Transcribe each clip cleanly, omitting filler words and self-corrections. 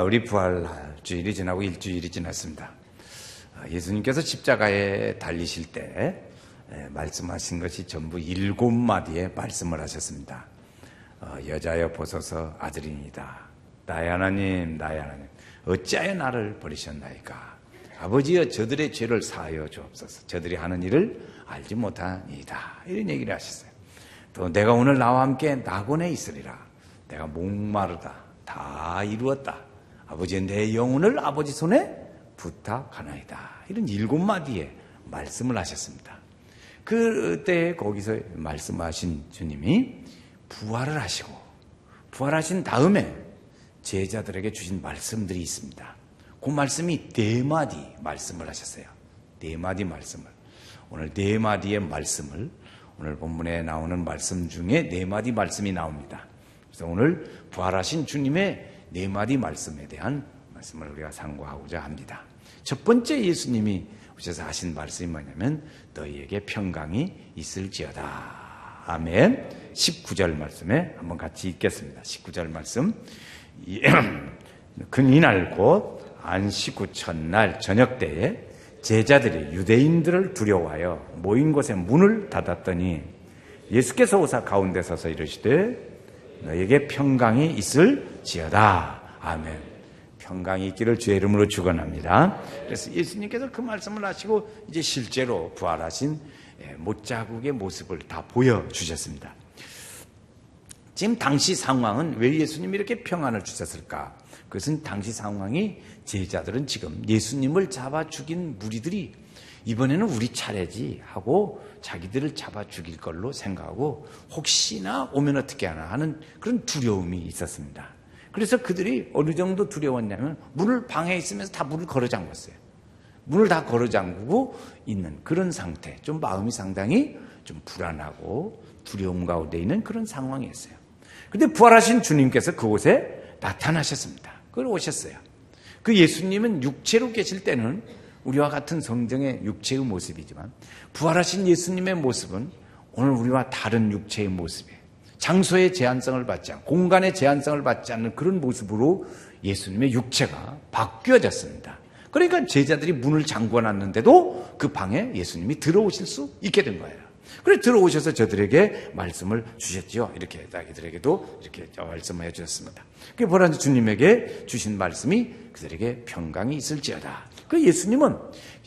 우리 부활 주일이 지나고 일주일이 지났습니다. 예수님께서 십자가에 달리실 때 말씀하신 것이 전부 7마디의 말씀을 하셨습니다. 여자여 보소서 아들이니이다. 나의 하나님 나의 하나님 어찌하여 나를 버리셨나이까. 아버지여 저들의 죄를 사하여 주옵소서. 저들이 하는 일을 알지 못하니이다. 이런 얘기를 하셨어요. 또 내가 오늘 나와 함께 낙원에 있으리라. 내가 목마르다. 다 이루었다. 아버지의 내 영혼을 아버지 손에 부탁하나이다. 이런 7마디의 말씀을 하셨습니다. 그때 거기서 말씀하신 주님이 부활을 하시고 부활하신 다음에 제자들에게 주신 말씀들이 있습니다. 그 말씀이 4마디 말씀을 하셨어요. 4마디 말씀을. 오늘 4마디의 말씀을 오늘 본문에 나오는 말씀 중에 4마디 말씀이 나옵니다. 그래서 오늘 부활하신 주님의 4마디 말씀에 대한 말씀을 우리가 상고하고자 합니다. 첫 번째 예수님이 오셔서 하신 말씀이 뭐냐면 너희에게 평강이 있을지어다. 아멘. 19절 말씀에 한번 같이 읽겠습니다. 19절 말씀. 그이날 곧 안식 후 첫날 저녁 때에 제자들이 유대인들을 두려워하여 모인 곳에 문을 닫았더니 예수께서 오사 가운데 서서 이르시되 너에게 평강이 있을지어다. 아멘. 평강이 있기를 주의 이름으로 축원합니다. 그래서 예수님께서 그 말씀을 하시고 이제 실제로 부활하신 못자국의 모습을 다 보여주셨습니다. 지금 당시 상황은 왜 예수님이 이렇게 평안을 주셨을까? 그것은 당시 상황이 제자들은 지금 예수님을 잡아 죽인 무리들이 이번에는 우리 차례지 하고 자기들을 잡아 죽일 걸로 생각하고 혹시나 오면 어떻게 하나 하는 그런 두려움이 있었습니다. 그래서 그들이 어느 정도 두려웠냐면 문을 방에 있으면서 다 문을 걸어 잠궜어요. 문을 다 걸어 잠그고 있는 그런 상태, 좀 마음이 상당히 좀 불안하고 두려움 가운데 있는 그런 상황이었어요. 그런데 부활하신 주님께서 그곳에 나타나셨습니다. 그걸 오셨어요. 그 예수님은 육체로 계실 때는 우리와 같은 성정의 육체의 모습이지만 부활하신 예수님의 모습은 오늘 우리와 다른 육체의 모습이에요. 장소의 제한성을 받지 않고 공간의 제한성을 받지 않는 그런 모습으로 예수님의 육체가 바뀌어졌습니다. 그러니까 제자들이 문을 잠궈놨는데도 그 방에 예수님이 들어오실 수 있게 된 거예요. 그래서 들어오셔서 저들에게 말씀을 주셨죠. 이렇게 자기들에게도 이렇게 말씀을 해주셨습니다. 그 부활하신 주님에게 주신 말씀이 그들에게 평강이 있을지어다. 그 예수님은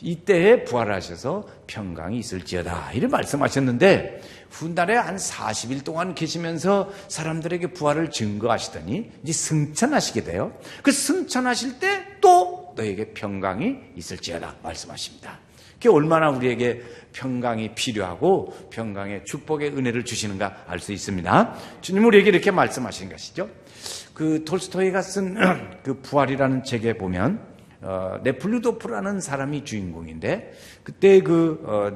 이때에 부활하셔서 평강이 있을지어다 이렇게 말씀하셨는데 훗날에 한 40일 동안 계시면서 사람들에게 부활을 증거하시더니 이제 승천하시게 돼요. 그 승천하실 때 또 너에게 평강이 있을지어다 말씀하십니다. 그게 얼마나 우리에게 평강이 필요하고 평강의 축복의 은혜를 주시는가 알 수 있습니다. 주님은 우리에게 이렇게 말씀하신 것이죠. 그 톨스토이가 쓴 그 부활이라는 책에 보면 네플루도프라는 사람이 주인공인데 그때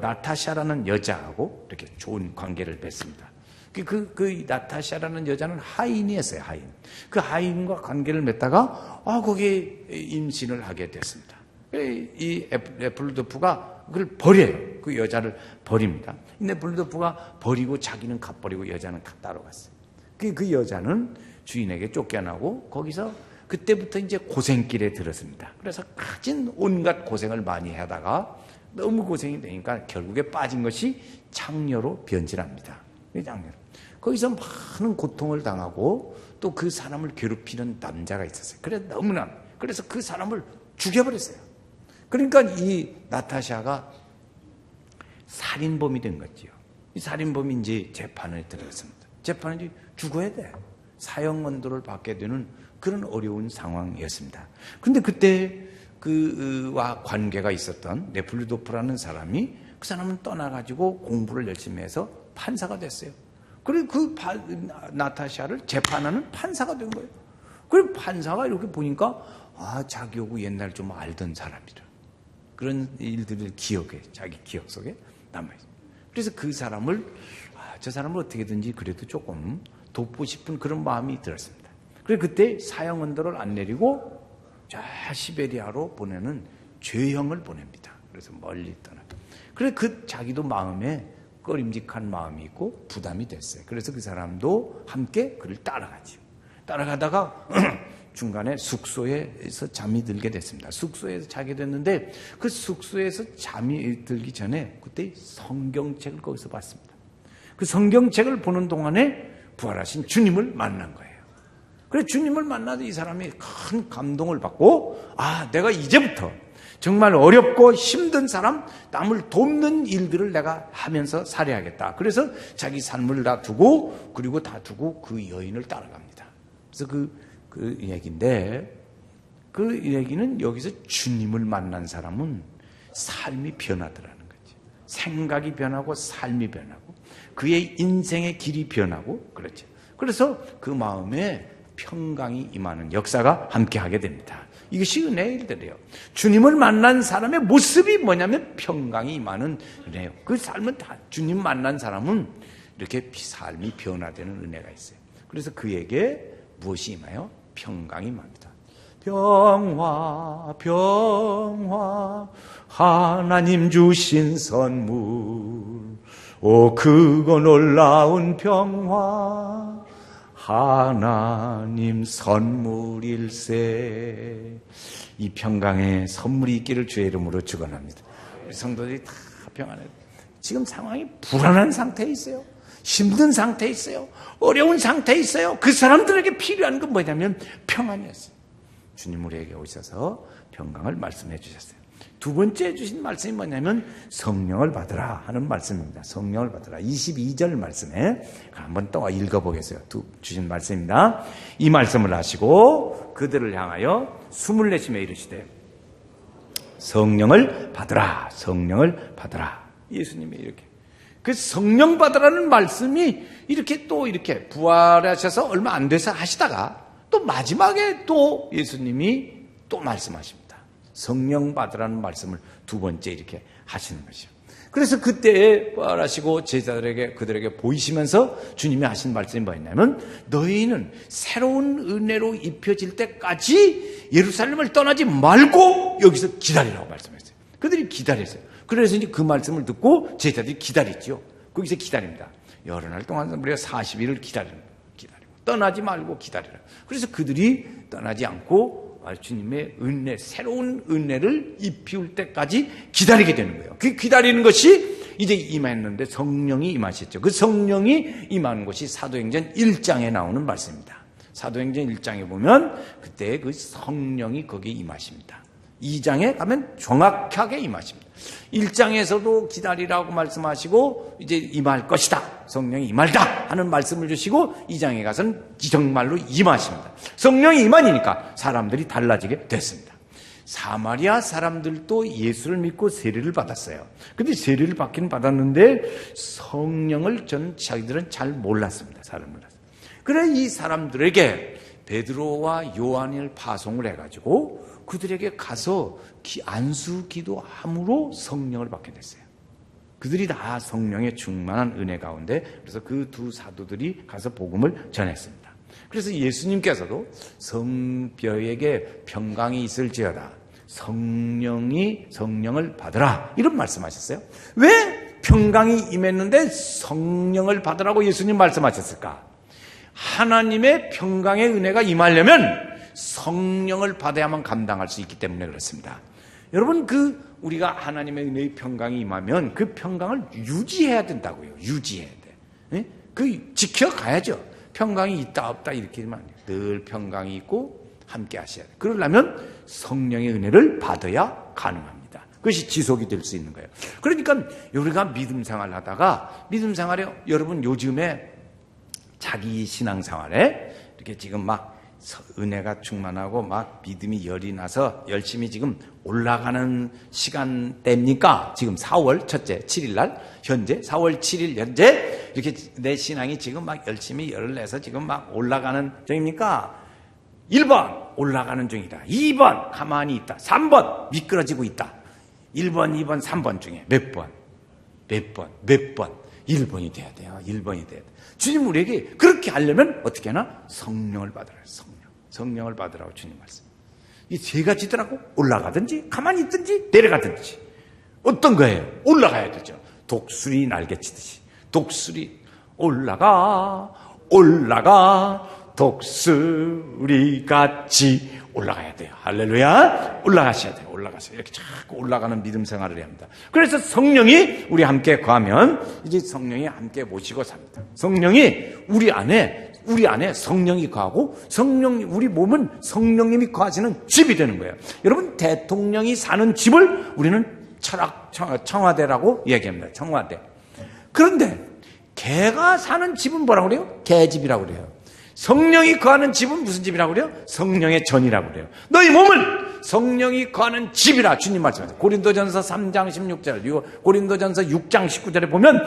나타샤라는 여자하고 이렇게 좋은 관계를 맺습니다. 그 나타샤라는 여자는 하인이었어요. 하인. 그 하인과 관계를 맺다가 거기에 임신을 하게 됐습니다. 이 네플루도프가 그걸 버려요. 그 여자를 버립니다. 네플루도프가 버리고 자기는 갓버리고 여자는 따로 갔어요. 그 여자는 주인에게 쫓겨나고 거기서 그때부터 이제 고생길에 들었습니다. 그래서 가진 온갖 고생을 많이 하다가 너무 고생이 되니까 결국에 빠진 것이 창녀로 변질합니다. 창녀로. 거기서 많은 고통을 당하고 또 그 사람을 괴롭히는 남자가 있었어요. 그래서 그 사람을 죽여버렸어요. 그러니까 이 나타샤가 살인범이 된 거지요. 이 살인범이 이제 재판에 들어갔습니다. 재판에 죽어야 돼. 사형 언도를 받게 되는 그런 어려운 상황이었습니다. 그런데 그때 그와 관계가 있었던 네플루도프라는 사람이 그 사람은 떠나가지고 공부를 열심히 해서 판사가 됐어요. 그리고 그 나타샤를 재판하는 판사가 된 거예요. 그리고 판사가 이렇게 보니까 자기하고 옛날 좀 알던 사람이라. 그런 일들을 자기 기억 속에 남아있어요. 그래서 그 사람을, 저 사람을 어떻게든지 그래도 조금 돕고 싶은 그런 마음이 들었습니다. 그래서 그때 사형 언도를 안 내리고 저 시베리아로 보내는 죄형을 보냅니다. 그래서 멀리 떠나. 그래서 자기도 마음에 꺼림직한 마음이 있고 부담이 됐어요. 그래서 그 사람도 함께 그를 따라가지요. 따라가다가 중간에 숙소에서 잠이 들게 됐습니다. 숙소에서 자게 됐는데 그 숙소에서 잠이 들기 전에 그때 성경책을 거기서 봤습니다. 그 성경책을 보는 동안에 부활하신 주님을 만난 거예요. 그래서 주님을 만나도 이 사람이 큰 감동을 받고, 아, 내가 이제부터 정말 어렵고 힘든 사람, 남을 돕는 일들을 내가 하면서 살아야겠다. 그래서 자기 삶을 다 두고, 그리고 다 두고 그 여인을 따라갑니다. 그래서 그 얘기인데, 그 얘기는 여기서 주님을 만난 사람은 삶이 변하더라는 거죠. 생각이 변하고 삶이 변하고 그의 인생의 길이 변하고 그렇죠. 그래서 그 마음에 평강이 임하는 역사가 함께하게 됩니다. 이것이 은혜의 일들이에요. 주님을 만난 사람의 모습이 뭐냐면 평강이 임하는 은혜예요. 그 삶은 다 주님 만난 사람은 이렇게 삶이 변화되는 은혜가 있어요. 그래서 그에게 무엇이 임해요? 평강이 임합니다. 평화 평화 하나님 주신 선물 오 그거 놀라운 평화 하나님 선물일세. 이 평강에 선물이 있기를 주의 이름으로 축원합니다. 우리 성도들이 다 평안해. 지금 상황이 불안한 상태에 있어요. 힘든 상태에 있어요. 어려운 상태에 있어요. 그 사람들에게 필요한 건 뭐냐면 평안이었어요. 주님 우리에게 오셔서 평강을 말씀해 주셨어요. 두 번째 주신 말씀이 뭐냐면 성령을 받으라 하는 말씀입니다. 성령을 받으라. 22절 말씀에 한번 또 읽어보겠어요. 주신 말씀입니다. 이 말씀을 하시고 그들을 향하여 숨을 내쉬며 이르시되 성령을 받으라. 성령을 받으라. 예수님이 이렇게 그 성령 받으라는 말씀이 이렇게 또 이렇게 부활하셔서 얼마 안 돼서 하시다가 또 마지막에 또 예수님이 또 말씀하십니다. 성령 받으라는 말씀을 두 번째 이렇게 하시는 것이죠. 그래서 그때 부활하시고 제자들에게 그들에게 보이시면서 주님이 하신 말씀이 뭐였냐면 너희는 새로운 은혜로 입혀질 때까지 예루살렘을 떠나지 말고 여기서 기다리라고 말씀했어요. 그들이 기다렸어요. 그래서 이제 그 말씀을 듣고 제자들이 기다렸죠. 거기서 기다립니다. 여러 날 동안 우리가 40일을 기다리고 떠나지 말고 기다리라. 그래서 그들이 떠나지 않고 주님의 은혜, 새로운 은혜를 입히울 때까지 기다리게 되는 거예요. 그 기다리는 것이 이제 임했는데 성령이 임하셨죠. 그 성령이 임하는 것이 사도행전 1장에 나오는 말씀입니다. 사도행전 1장에 보면 그때 그 성령이 거기에 임하십니다. 2장에 가면 정확하게 임하십니다. 1장에서도 기다리라고 말씀하시고 이제 임할 것이다. 성령이 임할다 하는 말씀을 주시고 2장에 가서는 정말로 임하십니다. 성령이 임하니까 사람들이 달라지게 됐습니다. 사마리아 사람들도 예수를 믿고 세례를 받았어요. 근데 세례를 받기는 받았는데 성령을 자기들은 잘 몰랐습니다. 잘 몰랐어요. 그래 이 사람들에게 베드로와 요한을 파송을 해가지고 그들에게 가서 안수 기도함으로 성령을 받게 됐어요. 그들이 다 성령의 충만한 은혜 가운데 그래서 그 두 사도들이 가서 복음을 전했습니다. 그래서 예수님께서도 성벽에게 평강이 있을지어다 성령을 받으라 이런 말씀하셨어요. 왜 평강이 임했는데 성령을 받으라고 예수님 말씀하셨을까? 하나님의 평강의 은혜가 임하려면 성령을 받아야만 감당할 수 있기 때문에 그렇습니다. 여러분 우리가 하나님의 은혜의 평강이 임하면 그 평강을 유지해야 된다고요. 유지해야 돼. 지켜가야죠. 평강이 있다 없다 이렇게 하면 안 돼요. 늘 평강이 있고 함께 하셔야 돼요. 그러려면 성령의 은혜를 받아야 가능합니다. 그것이 지속이 될 수 있는 거예요. 그러니까 우리가 믿음 생활을 하다가 믿음 생활에 여러분 요즘에 자기 신앙생활에 이렇게 지금 막 은혜가 충만하고 막 믿음이 열이 나서 열심히 지금 올라가는 시간대입니까? 지금 4월 첫째 7일 날 현재 4월 7일 현재 이렇게 내 신앙이 지금 막 열심히 열을 내서 지금 막 올라가는 중입니까? 1번 올라가는 중이다. 2번 가만히 있다. 3번 미끄러지고 있다. 1번, 2번, 3번 중에 몇 번? 1번이 돼야 돼요. 1번이 돼야 돼요. 주님 우리에게 그렇게 하려면 어떻게 하나? 성령을 받으라. 성령을 받으라고 주님 말씀. 이 세 가지더라고. 올라가든지 가만히 있든지 내려가든지. 어떤 거예요? 올라가야 되죠. 독수리 날개치듯이. 독수리 올라가 독수리같이 올라가야 돼요. 할렐루야. 올라가셔야 돼요. 올라가셔야 돼요. 이렇게 자꾸 올라가는 믿음 생활을 해야 합니다. 그래서 성령이 우리 함께 거하면 이제 성령이 함께 모시고 삽니다. 성령이 우리 안에 성령이 거하고 우리 몸은 성령님이 거하시는 집이 되는 거예요. 여러분, 대통령이 사는 집을 우리는 청와대라고 얘기합니다. 청와대. 그런데 개가 사는 집은 뭐라고 그래요? 개집이라고 그래요. 성령이 거하는 집은 무슨 집이라고 그래요? 성령의 전이라고 그래요. 너희 몸은 성령이 거하는 집이라 주님 말씀하세요. 고린도전서 3장 16절, 고린도전서 6장 19절에 보면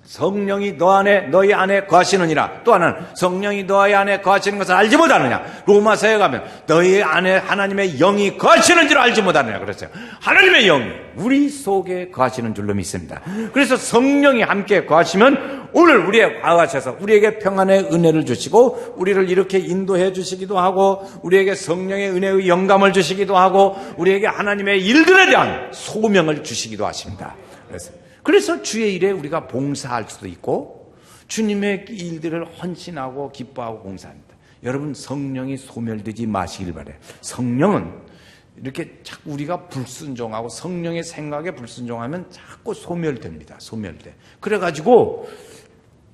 성령이 너희 안에 거하시느니라. 또 하나는 성령이 너희 안에 거하시는 것을 알지 못하느냐. 로마서에 가면 너희 안에 하나님의 영이 거하시는 줄 알지 못하느냐 그랬어요. 하나님의 영이 우리 속에 거하시는 줄로 믿습니다. 그래서 성령이 함께 거하시면 오늘 우리에 거하셔서 우리에게 평안의 은혜를 주시고 우리를 이렇게 인도해 주시기도 하고 우리에게 성령의 은혜의 영감을 주시기도 하고 우리에게 하나님의 일들에 대한 소명을 주시기도 하십니다. 그래서 주의 일에 우리가 봉사할 수도 있고 주님의 일들을 헌신하고 기뻐하고 봉사합니다. 여러분, 성령이 소멸되지 마시길 바라요. 성령은 이렇게 자꾸 우리가 불순종하고 성령의 생각에 불순종하면 자꾸 소멸됩니다. 소멸돼. 그래가지고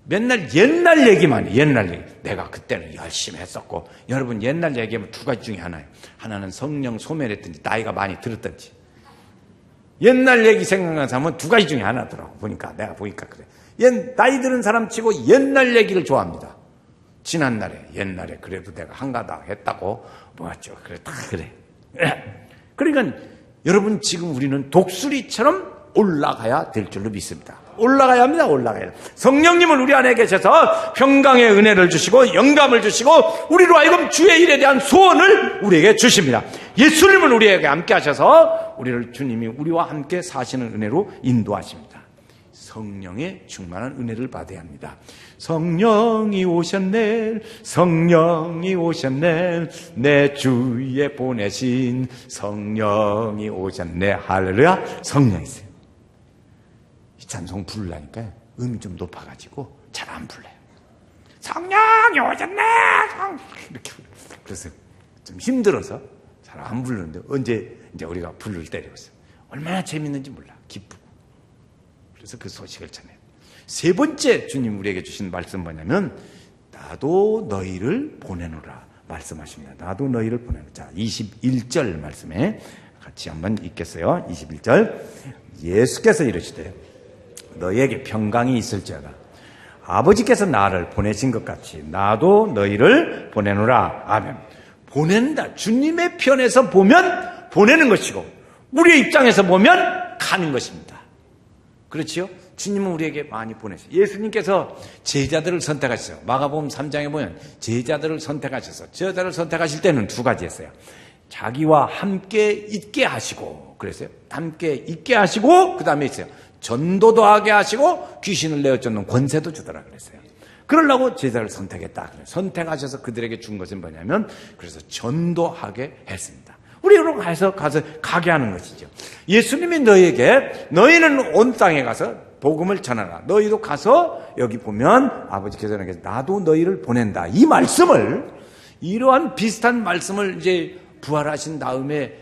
맨날 옛날 얘기만 해. 옛날 얘기. 내가 그때는 열심히 했었고. 여러분, 옛날 얘기하면 두 가지 중에 하나예요. 하나는 성령 소멸했든지 나이가 많이 들었든지. 옛날 얘기 생각나는 사람은 두 가지 중에 하나더라고. 내가 보니까 그래. 나이 들은 사람 치고 옛날 얘기를 좋아합니다. 지난날에, 옛날에 그래도 내가 한가닥 했다고 뭐였죠. 그래, 다 그래. 그러니까 여러분, 지금 우리는 독수리처럼 올라가야 될 줄로 믿습니다. 올라가야 합니다. 올라가야. 성령님은 우리 안에 계셔서 평강의 은혜를 주시고 영감을 주시고 우리로 하여금 주의 일에 대한 소원을 우리에게 주십니다. 예수님은 우리에게 함께 하셔서 주님이 우리와 함께 사시는 은혜로 인도하십니다. 성령의 충만한 은혜를 받아야 합니다. 성령이 오셨네, 성령이 오셨네, 내 주위에 보내신 성령이 오셨네. 할렐루야. 성령이 있어요. 이 찬송 부르려니까 음이 좀 높아가지고 잘 안 불러요. 성령이 오셨네, 이렇게. 그래서 좀 힘들어서 잘 안 부르는데 언제 이제 우리가 부를 때리고 있어요. 얼마나 재밌는지 몰라. 기쁘고. 그래서 그 소식을 전해요. 세 번째 주님 우리에게 주신 말씀 뭐냐면 나도 너희를 보내노라 말씀하십니다. 나도 너희를 보내노라. 자, 21절 말씀에 같이 한번 읽겠어요. 21절. 예수께서 이르시되 너희에게 평강이 있을지어다. 아버지께서 나를 보내신 것 같이 나도 너희를 보내노라. 아멘. 보낸다. 주님의 편에서 보면 보내는 것이고 우리의 입장에서 보면 가는 것입니다. 그렇지요? 주님은 우리에게 많이 보내셨어요. 예수님께서 제자들을 선택하셨어요. 마가복음 3장에 보면 제자들을 선택하셔서 제자들을 선택하실 때는 두 가지 했어요. 자기와 함께 있게 하시고 그랬어요. 함께 있게 하시고 그 다음에 있어요. 전도도 하게 하시고 귀신을 내어 쫓는 권세도 주더라 그랬어요. 그러려고 제자를 선택했다. 선택하셔서 그들에게 준 것은 뭐냐면 그래서 전도하게 했습니다. 우리로 가서 가게 하는 것이죠. 예수님이 너희는 온 땅에 가서 복음을 전하라. 너희도 가서 여기 보면 아버지께서 나도 너희를 보낸다. 이 말씀을 이러한 비슷한 말씀을 이제 부활하신 다음에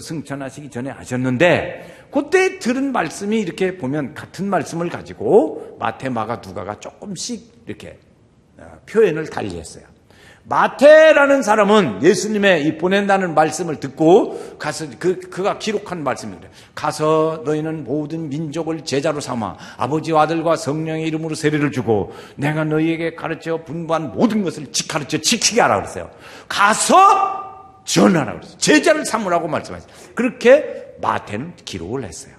승천하시기 전에 하셨는데 그때 들은 말씀이 이렇게 보면 같은 말씀을 가지고 마태, 마가, 누가가 조금씩 이렇게 표현을 달리했어요. 마태라는 사람은 예수님의 이 보낸다는 말씀을 듣고 가서 그가 기록한 말씀입니다. 가서 너희는 모든 민족을 제자로 삼아 아버지와 아들과 성령의 이름으로 세례를 주고 내가 너희에게 가르쳐 분부한 모든 것을 가르쳐 지키게 하라 그랬어요. 가서 전하라 그랬어요. 제자를 삼으라고 말씀하셨어요. 그렇게 마태는 기록을 했어요.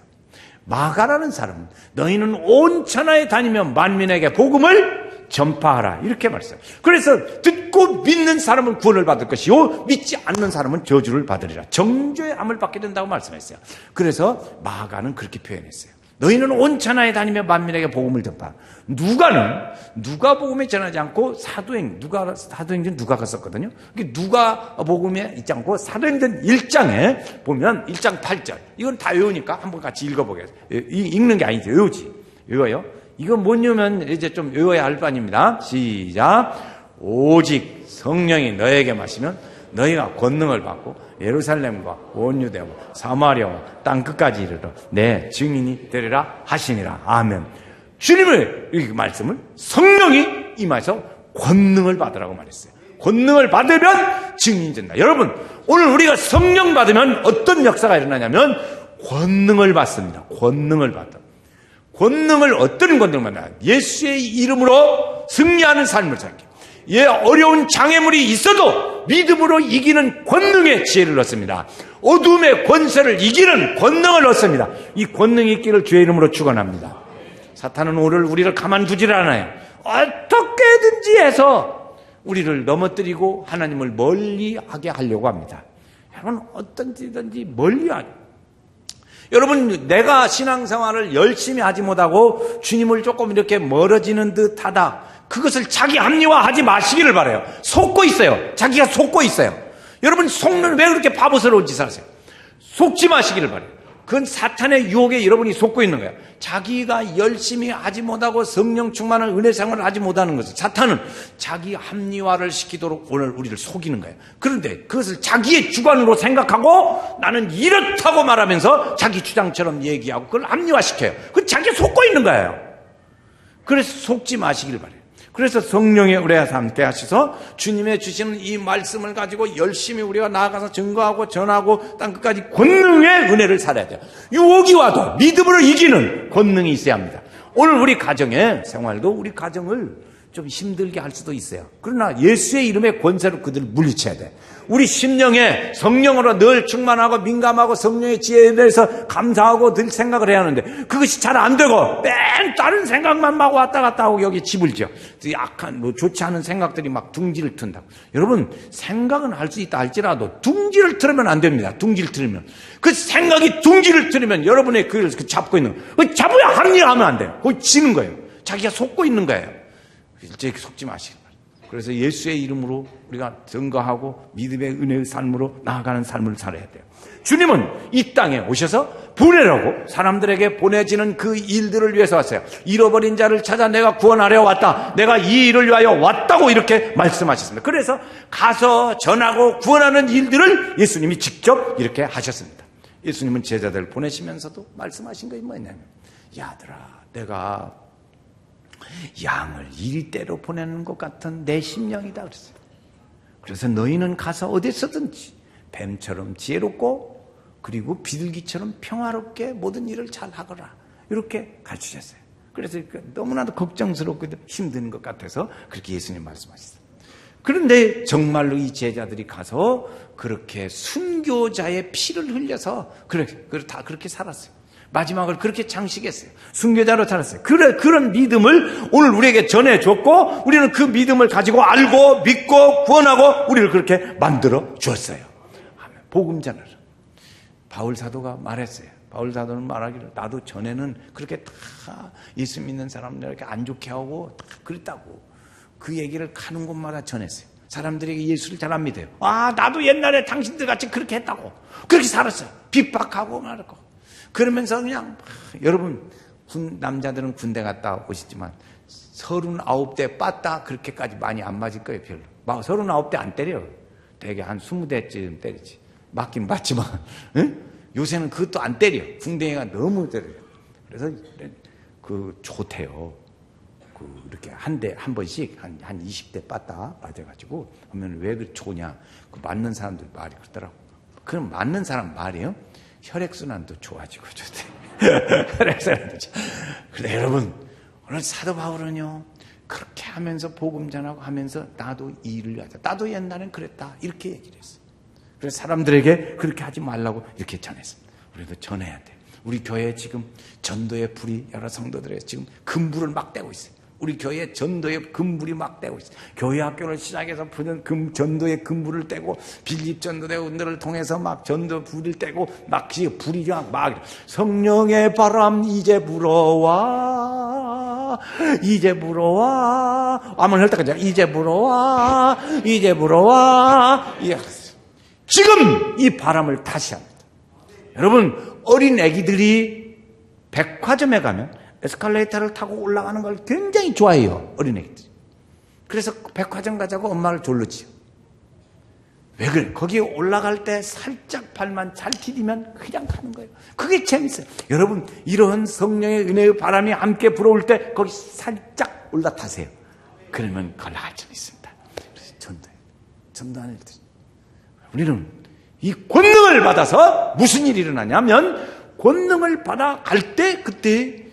마가라는 사람은 너희는 온 천하에 다니며 만민에게 복음을 전파하라 이렇게 말했어요. 그래서 듣고 믿는 사람은 구원을 받을 것이요 믿지 않는 사람은 저주를 받으리라. 정죄의 암을 받게 된다고 말씀했어요. 그래서 마가는 그렇게 표현했어요. 너희는 온 천하에 다니며 만민에게 복음을 전파. 누가복음에 전하지 않고 사도행전 누가가 썼거든요. 누가복음에 있지 않고 사도행전 1장에 보면 1장 8절 이건 다 외우니까 한번 같이 읽어보겠습니다. 읽는 게 아니죠. 외우지. 외워요. 이거 뭐냐면 이제 좀 외워야 할 바입니다. 시작. 오직 성령이 너에게 마시면 너희가 권능을 받고 예루살렘과 온 유대와 사마리아와 땅끝까지 이르러 내 증인이 되리라 하시니라. 아멘. 주님의 이 말씀을 성령이 임하셔서 권능을 받으라고 말했어요. 권능을 받으면 증인이 된다. 여러분, 오늘 우리가 성령 받으면 어떤 역사가 일어나냐면 권능을 받습니다. 권능을 받아. 권능을 어떤 권능을 받나? 예수의 이름으로 승리하는 삶을 살게. 예, 어려운 장애물이 있어도 믿음으로 이기는 권능의 지혜를 얻습니다. 어둠의 권세를 이기는 권능을 얻습니다. 이 권능이 있기를 주의 이름으로 축원합니다. 사탄은 오늘 우리를 가만두질 않아요. 어떻게든지 해서 우리를 넘어뜨리고 하나님을 멀리하게 하려고 합니다. 여러분, 어떤지든지 멀리하게. 여러분, 내가 신앙생활을 열심히 하지 못하고 주님을 조금 이렇게 멀어지는 듯하다. 그것을 자기 합리화하지 마시기를 바라요. 속고 있어요. 자기가 속고 있어요. 여러분, 속는 왜 그렇게 바보스러운 짓을 하세요? 속지 마시기를 바라요. 그건 사탄의 유혹에 여러분이 속고 있는 거예요. 자기가 열심히 하지 못하고 성령 충만한 은혜 생활을 하지 못하는 것을 사탄은 자기 합리화를 시키도록 오늘 우리를 속이는 거예요. 그런데 그것을 자기의 주관으로 생각하고 나는 이렇다고 말하면서 자기 주장처럼 얘기하고 그걸 합리화시켜요. 그건 자기가 속고 있는 거예요. 그래서 속지 마시기를 바라요. 그래서 성령의 우리와 함께 하셔서 주님의 주시는 이 말씀을 가지고 열심히 우리가 나아가서 증거하고 전하고 땅끝까지 권능의 은혜를 살아야 돼요. 유혹이 와도 믿음으로 이기는 권능이 있어야 합니다. 오늘 우리 가정의 생활도 우리 가정을 좀 힘들게 할 수도 있어요. 그러나 예수의 이름의 권세로 그들을 물리쳐야 돼. 우리 심령에 성령으로 늘 충만하고 민감하고 성령의 지혜에 대해서 감사하고 늘 생각을 해야 하는데 그것이 잘 안 되고 맨 다른 생각만 막 왔다 갔다 하고 여기 집을 지어. 약한 좋지 않은 생각들이 막 둥지를 튼다고. 여러분, 생각은 할 수 있다 할지라도 둥지를 틀으면 안 됩니다. 둥지를 틀으면. 그 생각이 둥지를 틀으면 여러분의 그걸 잡고 있는 거예요. 그 잡아야 합리화하면 안 돼요. 거기 지는 거예요. 자기가 속고 있는 거예요. 일제히 속지 마시길 바랍니다. 그래서 예수의 이름으로 우리가 증거하고 믿음의 은혜의 삶으로 나아가는 삶을 살아야 돼요. 주님은 이 땅에 오셔서 보내라고 사람들에게 보내지는 그 일들을 위해서 왔어요. 잃어버린 자를 찾아 내가 구원하려 왔다. 내가 이 일을 위하여 왔다고 이렇게 말씀하셨습니다. 그래서 가서 전하고 구원하는 일들을 예수님이 직접 이렇게 하셨습니다. 예수님은 제자들을 보내시면서도 말씀하신 것이 뭐냐면, 야들아, 내가 양을 이리때로 보내는 것 같은 내 심령이다 그랬어요. 그래서 너희는 가서 어디서든지 뱀처럼 지혜롭고 그리고 비둘기처럼 평화롭게 모든 일을 잘 하거라. 이렇게 가르치셨어요. 그래서 너무나도 걱정스럽고 힘든 것 같아서 그렇게 예수님 말씀하셨어요. 그런데 정말로 이 제자들이 가서 그렇게 순교자의 피를 흘려서 다 그렇게 살았어요. 마지막을 그렇게 장식했어요. 순교자로 살았어요. 그런 믿음을 오늘 우리에게 전해줬고 우리는 그 믿음을 가지고 알고 믿고 구원하고 우리를 그렇게 만들어 주었어요. 복음 전하라. 바울 사도가 말했어요. 바울 사도는 말하기를 나도 전에는 그렇게 다 예수 믿는 사람들 이렇게 안 좋게 하고 다 그랬다고 그 얘기를 가는 곳마다 전했어요. 사람들에게 예수를 잘 안 믿어요. 나도 옛날에 당신들 같이 그렇게 했다고 그렇게 살았어요. 핍박하고 말고 그러면서 그냥 여러분 남자들은 군대 갔다 오시지만 39대 빠따 그렇게까지 많이 안 맞을 거예요. 별로 39대 안 때려요. 되게 한 20대쯤 때리지. 맞긴 맞지만 요새는 그것도 안 때려. 궁뎅이가 너무 때려요. 그래서 좋대요. 이렇게 한 번씩 한 20대 빠따 맞아가지고 하면 왜 그 좋냐? 그 맞는 사람들 말이 그러더라고. 그럼 맞는 사람 말이에요. 혈액순환도 좋아지고 좋대. 혈액순환도 좋아. 그래 여러분 오늘 사도 바울은요 그렇게 하면서 복음 전하고 하면서 나도 이 일을 하자. 나도 옛날엔 그랬다. 이렇게 얘기를 했어요. 그래서 사람들에게 그렇게 하지 말라고 이렇게 전했습니다. 우리도 전해야 돼. 우리 교회에 지금 전도의 불이 여러 성도들의 지금 금불을 막 떼고 있어요. 우리 교회에 전도의 금불이 막 떼고 있어요. 교회 학교를 시작해서 전도의 금불을 떼고 빌립 전도대원들을 통해서 막 전도 불을 떼고 막 불이 막 성령의 바람 이제 불어와 이제 불어와 아멘 할 때까지 이제 불어와 이제 불어와 지금 이 바람을 다시 합니다. 여러분 어린 애기들이 백화점에 가면 에스컬레이터를 타고 올라가는 걸 굉장히 좋아해요. 어린애기들이. 그래서 백화점 가자고 엄마를 졸르지요. 왜 그래? 거기에 올라갈 때 살짝 발만 잘 디디면 그냥 가는 거예요. 그게 재밌어요. 여러분, 이런 성령의 은혜의 바람이 함께 불어올 때 거기 살짝 올라타세요. 그러면 올라갈 줄 있습니다. 그래서 전도 안 해도 우리는 이 권능을 받아서 무슨 일이 일어나냐면, 권능을 받아 갈 때 그때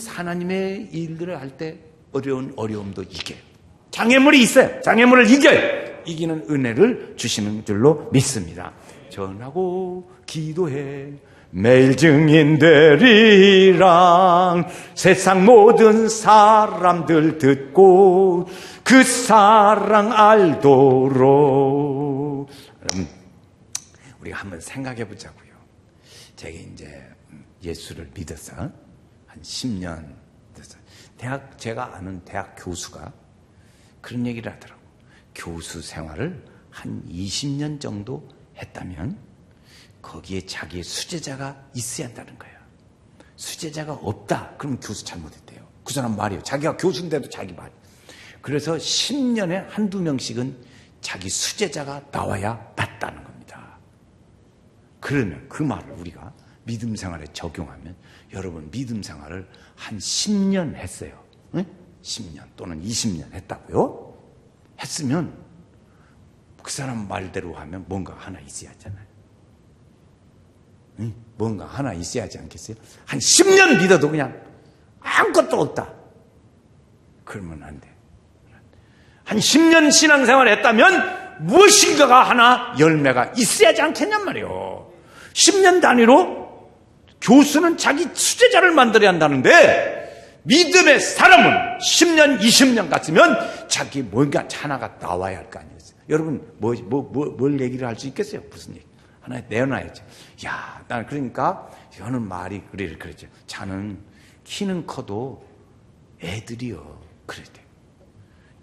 하나님의 일들을 할 때 어려움도 이겨요. 장애물이 있어요. 장애물을 이겨요. 이기는 은혜를 주시는 줄로 믿습니다. 전하고 기도해 매일 증인 되리라. 세상 모든 사람들 듣고 그 사랑 알도록. 우리가 한번 생각해 보자고요. 제가 이제 예수를 믿어서 한 10년 됐어요. 제가 아는 대학 교수가 그런 얘기를 하더라고요. 교수 생활을 한 20년 정도 했다면 거기에 자기의 수제자가 있어야 한다는 거예요. 수제자가 없다. 그럼 교수 잘못했대요. 그 사람 말이에요. 자기가 교수인데도 자기 말. 그래서 10년에 한두 명씩은 자기 수제자가 나와야 맞다는 겁니다. 그러면 그 말을 우리가 믿음 생활에 적용하면, 여러분 믿음 생활을 한 10년 했어요. 응? 10년 또는 20년 했다고요? 했으면 그 사람 말대로 하면 뭔가 하나 있어야 하잖아요. 응? 뭔가 하나 있어야 하지 않겠어요? 한 10년 믿어도 그냥 아무것도 없다. 그러면 안 돼. 한 10년 신앙생활 했다면 무엇인가가 하나 열매가 있어야 하지 않겠냔 말이에요. 10년 단위로 교수는 자기 수제자를 만들어야 한다는데, 믿음의 사람은 10년, 20년 갔으면 자기 뭔가 하나가 나와야 할 거 아니겠어요? 여러분, 뭘 얘기를 할 수 있겠어요? 무슨 얘기? 하나 내어놔야죠. 야, 난 그러니까, 저는 말이 그러죠. 자는 키는 커도 애들이요. 그래야 돼요.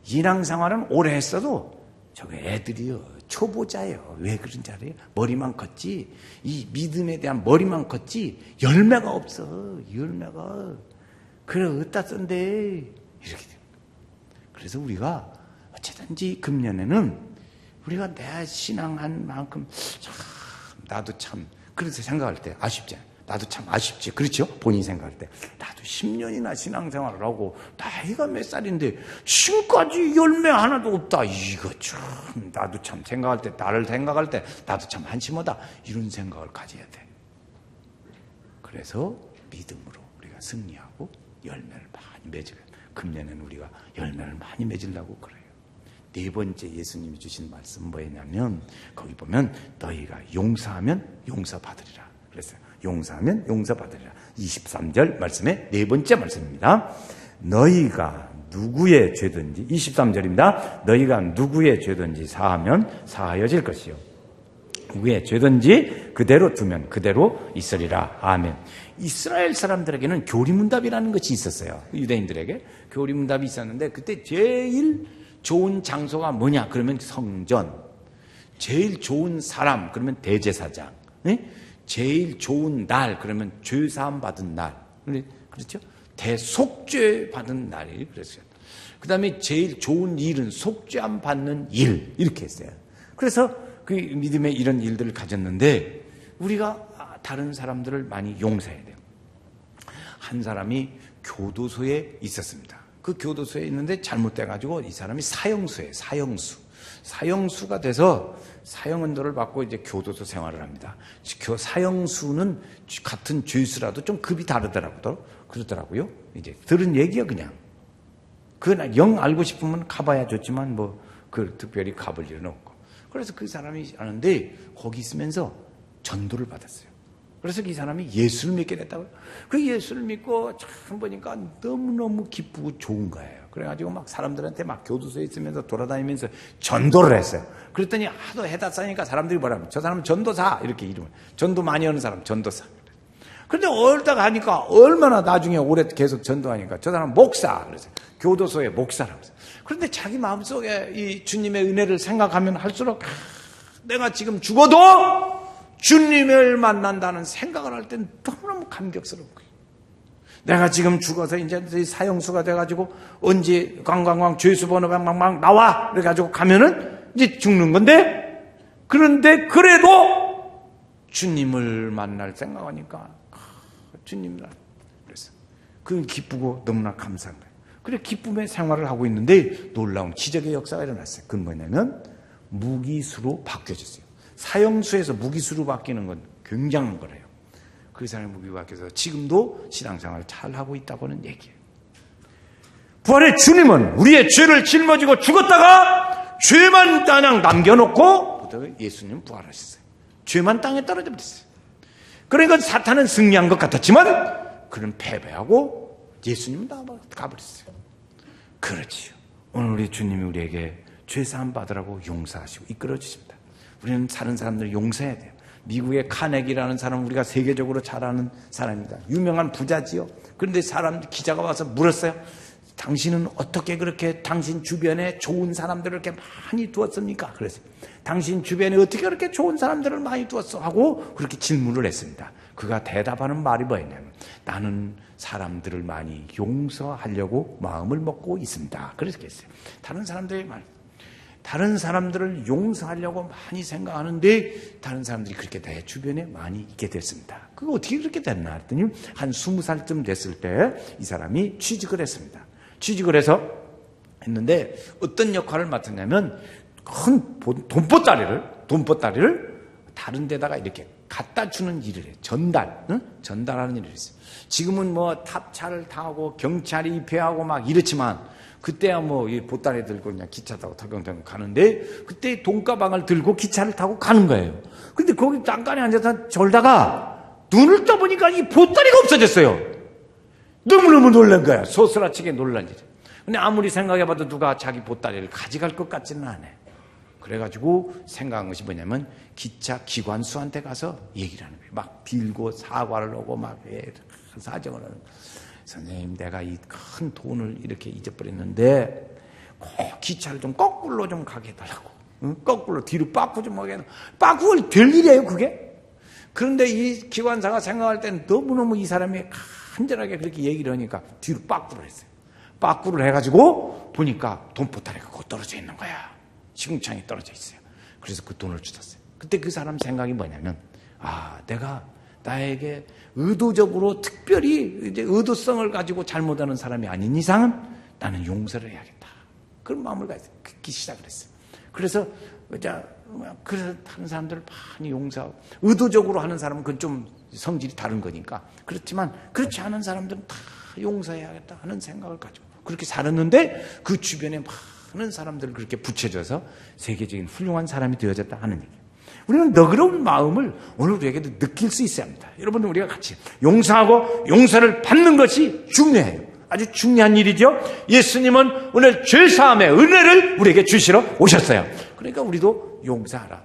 신앙생활은 오래 했어도 저거 애들이요. 초보자예요. 왜 그런지 알아요? 머리만 컸지, 이 믿음에 대한 머리만 컸지, 열매가 없어. 열매가. 그래, 어디다 쓴대. 이렇게 됩니다. 그래서 우리가 어쨌든지 금년에는 우리가 내 신앙한 만큼 나도 참, 그래서 생각할 때 아쉽잖아요. 나도 참 아쉽지. 그렇죠? 본인이 생각할 때. 나도 10년이나 신앙생활을 하고 나이가 몇 살인데 지금까지 열매 하나도 없다. 이거 참, 나도 참 생각할 때, 나를 생각할 때 나도 참 한심하다. 이런 생각을 가져야 돼. 그래서 믿음으로 우리가 승리하고 열매를 많이 맺으면, 금년에는 우리가 열매를 많이 맺으려고 그래요. 네 번째 예수님이 주신 말씀 뭐냐면, 거기 보면 너희가 용서하면 용서받으리라 그랬어요. 용서하면 용서받으리라. 23절 말씀의 네 번째 말씀입니다. 너희가 누구의 죄든지, 23절입니다. 너희가 누구의 죄든지 사하면 사하여질 것이요, 누구의 죄든지 그대로 두면 그대로 있으리라. 아멘. 이스라엘 사람들에게는 교리문답이라는 것이 있었어요. 유대인들에게 교리문답이 있었는데, 그때 제일 좋은 장소가 뭐냐 그러면 성전, 제일 좋은 사람 그러면 대제사장, 제일 좋은 날 그러면 죄사함 받은 날, 그렇죠? 대속죄 받은 날이 그랬어요. 그 다음에 제일 좋은 일은 속죄함 받는 일, 이렇게 했어요. 그래서 그 믿음의 이런 일들을 가졌는데, 우리가 다른 사람들을 많이 용서해야 돼요. 한 사람이 교도소에 있었습니다. 그 교도소에 있는데 잘못돼가지고 이 사람이 사형수예요. 사형수가 돼서 사형언도를 받고 이제 교도소 생활을 합니다. 사형수는 같은 죄수라도 좀 급이 그러더라고요. 이제 들은 얘기야 그냥. 그건 영 알고 싶으면 가봐야 좋지만 그 특별히 가볼 일은 없고. 그래서 그 사람이 아는데 거기 있으면서 전도를 받았어요. 그래서 이 사람이 예수를 믿게 됐다고요. 그 예수를 믿고 참 보니까 너무너무 기쁘고 좋은 거예요. 그래가지고 막 사람들한테 막 교도소에 있으면서 돌아다니면서 전도를 했어요. 그랬더니 하도 해다 싸니까 사람들이 뭐라면, 저 사람은 전도사, 이렇게 이름을. 전도 많이 하는 사람 전도사. 그런데 얼다가 하니까 얼마나 나중에 오래 계속 전도하니까 저 사람은 목사, 그래서 교도소의 목사라고 했어요. 그런데 자기 마음속에 이 주님의 은혜를 생각하면 할수록 내가 지금 죽어도 주님을 만난다는 생각을 할 땐 너무너무 감격스러운 거예요. 내가 지금 죽어서 이제 사형수가 돼가지고 언제 광광광 죄수 번호가 막 나와 그래가지고 가면은 이제 죽는 건데, 그런데 그래도 주님을 만날 생각하니까 주님 그래서 그 기쁘고 너무나 감사한 거예요. 그래 기쁨의 생활을 하고 있는데 놀라운 기적의 역사가 일어났어요. 그건 뭐냐면 무기수로 바뀌어졌어요. 사형수에서 무기수로 바뀌는 건 굉장한 거래요. 그 사람이 무기가 바뀌어서 지금도 신앙생활을 잘하고 있다고는 얘기해요. 부활의 주님은 우리의 죄를 짊어지고 죽었다가 죄만 그냥 남겨놓고 예수님 부활하셨어요. 죄만 땅에 떨어져 버렸어요. 그러니까 사탄은 승리한 것 같았지만 그는 패배하고 예수님은 가버렸어요. 그렇지요. 오늘 우리 주님이 우리에게 죄사함 받으라고 용서하시고 이끌어 주십니다. 우리는 다른 사람들을 용서해야 돼요. 미국의 카네기라는 사람, 우리가 세계적으로 잘 아는 사람입니다. 유명한 부자지요. 그런데 기자가 와서 물었어요. 당신은 어떻게 그렇게 당신 주변에 좋은 사람들을 이렇게 많이 두었습니까? 그래서 당신 주변에 어떻게 그렇게 좋은 사람들을 많이 두었어? 하고 그렇게 질문을 했습니다. 그가 대답하는 말이 뭐였냐면, 나는 사람들을 많이 용서하려고 마음을 먹고 있습니다. 그래서 했어요. 다른 사람들을 용서하려고 많이 생각하는데 다른 사람들이 그렇게 내 주변에 많이 있게 됐습니다. 그거 어떻게 그렇게 됐나 했더니 한 20살쯤 됐을 때 이 사람이 취직을 했습니다. 취직을 해서 했는데 어떤 역할을 맡았냐면 큰 돈보따리를 다른 데다가 이렇게 갖다 주는 일을 해요. 전달하는 일을 했어요. 지금은 뭐 탑차를 타고 경찰이 입회하고 막 이렇지만 그때야 뭐 이 보따리 들고 그냥 기차 타고 털컹털컹 가는데 그때 돈가방을 들고 기차를 타고 가는 거예요. 근데 거기 잠깐에 앉아서 졸다가 눈을 떠보니까 이 보따리가 없어졌어요. 너무너무 놀란 거야. 소스라치게 놀란 일이야. 근데 아무리 생각해봐도 누가 자기 보따리를 가져갈 것 같지는 않아요. 그래가지고 생각한 것이 뭐냐면 기차 기관수한테 가서 얘기를 하는 거예요. 막 빌고 사과를 하고 막 사정을 하는 거예요. 선생님, 내가 이 큰 돈을 이렇게 잊어버렸는데 꼭 기차를 좀 거꾸로 좀 가게 해달라고. 응? 거꾸로 뒤로 빠꾸 좀 하게 해달라고. 빠꾸가 될 일이에요 그게? 그런데 이 기관사가 생각할 때는 너무너무 이 사람이 간절하게 그렇게 얘기를 하니까 뒤로 빠꾸를 했어요. 빠꾸를 해가지고 보니까 돈보따리가 곧 떨어져 있는 거야. 시궁창이 떨어져 있어요. 그래서 그 돈을 주셨어요. 그때 그 사람 생각이 뭐냐면, 내가 나에게 의도적으로 특별히 이제 의도성을 가지고 잘못하는 사람이 아닌 이상은 나는 용서를 해야겠다. 그런 마음을 갖기 시작을 했어요. 그래서 다른 사람들을 많이 용서하고, 의도적으로 하는 사람은 그건 좀 성질이 다른 거니까. 그렇지만 그렇지 않은 사람들은 다 용서해야겠다 하는 생각을 가지고 그렇게 살았는데 그 주변에 많은 사람들을 그렇게 붙여줘서 세계적인 훌륭한 사람이 되어졌다 하는 얘기예요. 우리는 너그러운 마음을 오늘 우리에게도 느낄 수 있어야 합니다. 여러분들, 우리가 같이 용서하고 용서를 받는 것이 중요해요. 아주 중요한 일이죠. 예수님은 오늘 죄사함의 은혜를 우리에게 주시러 오셨어요. 그러니까 우리도 용서하라.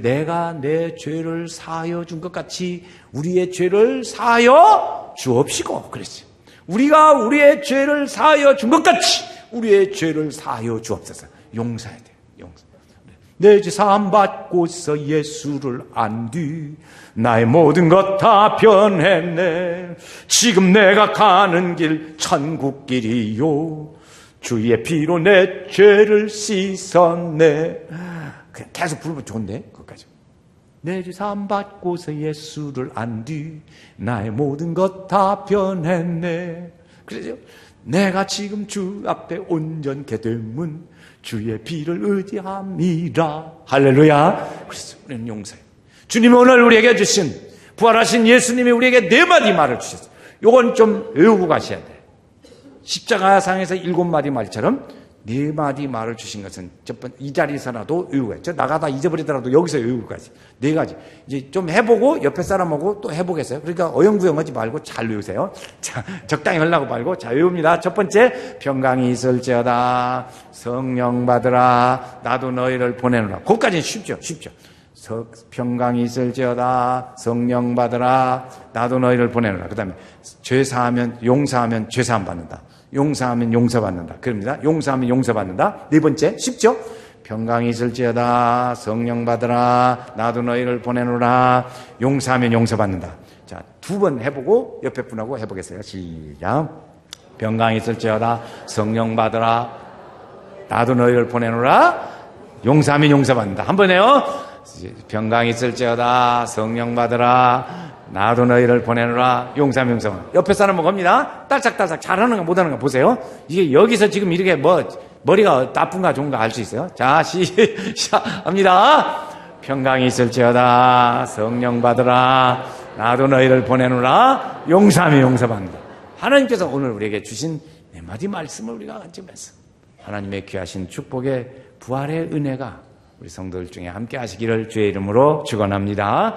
내가 내 죄를 사하여 준 것 같이 우리의 죄를 사하여 주옵시고 그랬어요. 우리가 우리의 죄를 사하여 준 것 같이 우리의 죄를 사하여 주옵소서. 용서해야 돼요. 용서. 내 죄 사함 받고서 예수를 안 뒤 나의 모든 것 다 변했네. 지금 내가 가는 길 천국길이요 주의 피로 내 죄를 씻었네. 그냥 계속 부르면 좋은데 그것까지. 내 죄 사함 받고서 예수를 안 뒤 나의 모든 것 다 변했네. 그래서 내가 지금 주 앞에 온전케 됨은 주의 피를 의지함이라. 할렐루야. 그래서 우리는 용서해요. 주님이 오늘 우리에게 주신, 부활하신 예수님이 우리에게 4마디 말을 주셨어요. 요건 좀 외우고 가셔야 돼요. 십자가상에서 7마디 말처럼 4마디 말을 주신 것은 이 자리에서라도 외우고 가요. 저 나가다 잊어버리더라도 여기서 외우고 가지. 4가지. 이제 좀 해보고 옆에 사람하고 또 해보겠어요. 그러니까 어영부영 하지 말고 잘 외우세요. 자, 적당히 하려고 말고. 자, 외웁니다. 첫 번째, 평강이 있을지어다. 성령 받으라. 나도 너희를 보내노라. 그것까지는 쉽죠. 평강이 있을지어다. 성령 받으라. 나도 너희를 보내노라. 그 다음에 용서하면 죄사함 받는다. 용서하면 용서받는다. 그럽니다. 용서하면 용서받는다. 4번째, 쉽죠? 평강이 있을지어다. 성령 받으라. 나도 너희를 보내노라. 용서하면 용서받는다. 자, 2번 해보고 옆에 분하고 해보겠어요. 시작. 평강이 있을지어다. 성령 받으라. 나도 너희를 보내노라. 용서하면 용서받는다. 한 번 해요. 평강이 있을지어다. 성령 받으라. 나도 너희를 보내노라. 용서하면 용서받는다. 옆에 사람 겁니다. 딸짝딸짝 잘하는 거 못하는 거 보세요. 이게 여기서 지금 이렇게 머리가 나쁜가 좋은가 알 수 있어요. 자, 시작합니다. 평강이 있을지어다. 성령 받으라. 나도 너희를 보내노라. 용서하면 용서받는다. 하나님께서 오늘 우리에게 주신 네 마디 말씀을 우리가 가지면서 하나님의 귀하신 축복의 부활의 은혜가 우리 성도들 중에 함께 하시기를 주의 이름으로 축원합니다.